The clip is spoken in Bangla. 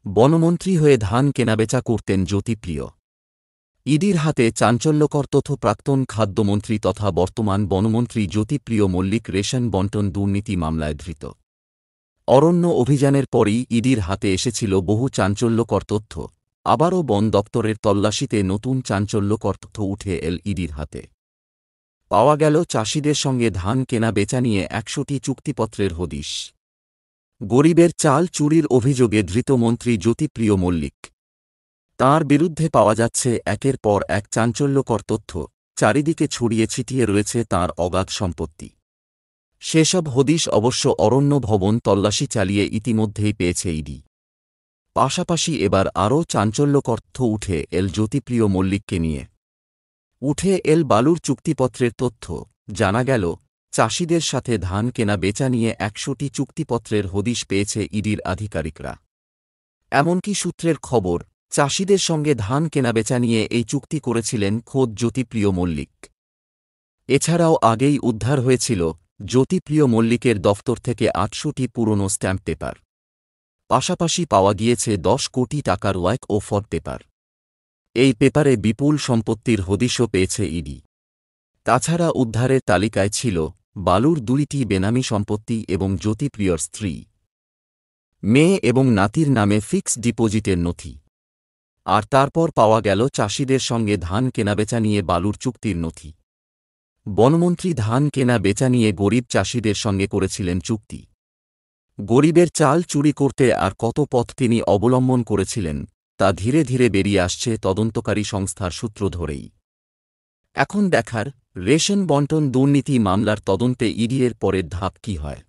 বনমন্ত্রী হয়ে ধান কেনাবেচা করতেন জ্যোতিপ্রিয়। ইডির হাতে চাঞ্চল্যকর তথ্য। প্রাক্তন খাদ্যমন্ত্রী তথা বর্তমান বনমন্ত্রী জ্যোতিপ্রিয় মল্লিক রেশন বণ্টন দুর্নীতি মামলায় ধৃত। অরণ্য অভিযানের পরই ইডির হাতে এসেছিল বহু চাঞ্চল্যকর তথ্য। আবারও বন দপ্তরের তল্লাশিতে নতুন চাঞ্চল্যকর তথ্য উঠে এল ইডির হাতে। পাওয়া গেল চাষিদের সঙ্গে ধান কেনা বেচা নিয়ে ১০০টি চুক্তিপত্রের হদিশ। গরিবের চাল চুরির অভিযোগে ধৃত মন্ত্রী জ্যোতিপ্রিয় মল্লিক। তাঁর বিরুদ্ধে পাওয়া যাচ্ছে একের পর এক চাঞ্চল্যকর তথ্য। চারিদিকে ছড়িয়ে ছিটিয়ে রয়েছে তাঁর অগাধ সম্পত্তি। সেসব হদিশ অবশ্য অরণ্য ভবন তল্লাশি চালিয়ে ইতিমধ্যেই পেয়েছে ইডি। পাশাপাশি এবার আরও চাঞ্চল্যকর তথ্য উঠে এল জ্যোতিপ্রিয় মল্লিককে নিয়ে। উঠে এল বালুর চুক্তিপত্রের তথ্য। জানা গেল, চাষিদের সাথে ধান কেনা বেচা নিয়ে ১০০টি চুক্তিপত্রের হদিশ পেয়েছে ইডির আধিকারিকরা। এমনকি সূত্রের খবর, চাষিদের সঙ্গে ধান কেনাবেচা নিয়ে এই চুক্তি করেছিলেন খোদ জ্যোতিপ্রিয় মল্লিক। এছাড়াও আগেই উদ্ধার হয়েছিল জ্যোতিপ্রিয় মল্লিকের দফতর থেকে ৮০০টি পুরনো স্ট্যাম্প পেপার। পাশাপাশি পাওয়া গিয়েছে ১০ কোটি টাকার ওয়াক ও ফর পেপার। এই পেপারে বিপুল সম্পত্তির হদিশও পেয়েছে ইডি। তাছাড়া উদ্ধারের তালিকায় ছিল বালুর ২টি বেনামি সম্পত্তি এবং জ্যোতিপ্রিয়র স্ত্রী, মেয়ে এবং নাতির নামে ফিক্সড ডিপোজিটের নথি। আর তারপর পাওয়া গেল চাষিদের সঙ্গে ধান কেনাবেচা নিয়ে বালুর চুক্তির নথি। বনমন্ত্রী ধান কেনা বেচা নিয়ে গরিব চাষিদের সঙ্গে করেছিলেন চুক্তি। গরিবের চাল চুরি করতে আর কত পথ তিনি অবলম্বন করেছিলেন, তা ধীরে ধীরে বেরিয়ে আসছে তদন্তকারী সংস্থার সূত্র ধরেই। এখন দেখার, রেশন বণ্টন দুর্নীতি মামলার তদন্তে ইডি এর পরের ধাপ কী হয়।